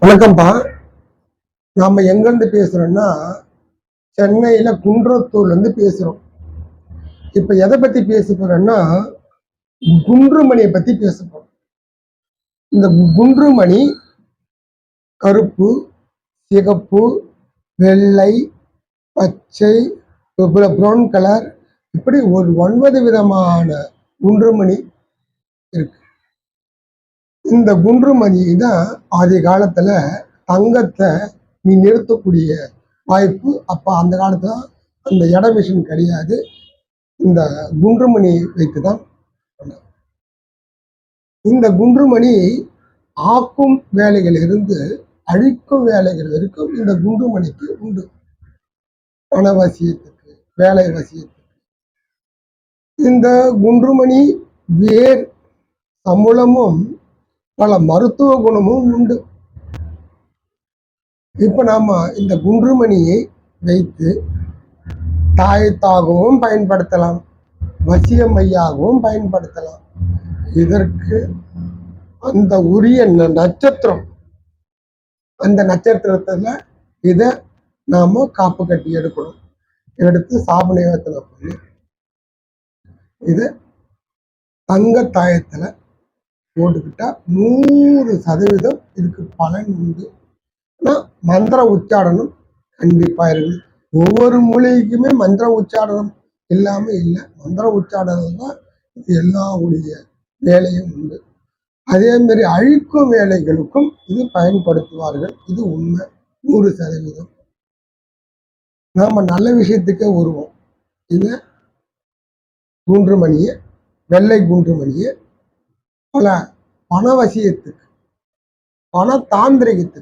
வணக்கம்ப்பா. நாம எங்கேருந்து பேசுறோம்னா, சென்னையில குன்றத்தூர்லேருந்து பேசுறோம். இப்ப எதை பத்தி பேச போறோம்னா, குன்றுமணியை பத்தி பேச போறோம். இந்த குன்றுமணி கருப்பு, சிகப்பு, வெள்ளை, பச்சை, ப்ரௌன் கலர், இப்படி ஒரு 9 விதமான குன்றுமணி இருக்கு. இந்த குன்றுமணி தான் ஆதி காலத்துல தங்கத்தை நீ நிறுத்தக்கூடிய வாய்ப்பு. அப்ப அந்த காலத்துல அந்த எட மிஷின் கிடையாது. இந்த குன்றுமணி வைத்துதான். இந்த குன்றுமணி ஆக்கும் வேலைகள் இருந்து அழிக்கும் வேலைகள் வரைக்கும் இந்த குன்றுமணிக்கு உண்டு. பணவசியத்துக்கு, வேலை வசியத்துக்கு. இந்த குன்றுமணி வேர் சமூலமும் பல மருத்துவ குணமும் உண்டு. இப்ப நாம இந்த குன்றுமணியை வைத்து தாயத்தாகவும் பயன்படுத்தலாம், வசிய மையாகவும் பயன்படுத்தலாம். இதற்கு அந்த உரிய நட்சத்திரம், அந்த நட்சத்திரத்துல இதை நாம காப்பு கட்டி எடுக்கணும். எடுத்து சாபநேயத்துல பண்ணி இதை தங்க தாயத்துல போட்டுக்கிட்டா 100% இதுக்கு பலன் உண்டு. மந்திர உச்சாடனம் கண்டிப்பா இருக்கு. ஒவ்வொரு மூலிகைக்குமே மந்திர உச்சாடனம் இல்லாம இல்லை. மந்திர உச்சாடனம் தான் எல்லாவுடைய வேலையும் உண்டு. அதே மாதிரி அழிக்கும் வேலைகளுக்கும் இது பயன்படுத்துவார்கள். இது உண்மை 100%. நாம நல்ல விஷயத்துக்கே வருவோம். இது குன்றுமணியை, வெள்ளை குன்றுமணியை பல பணவசியத்துக்கு, பண தாந்திரிகத்துக்கு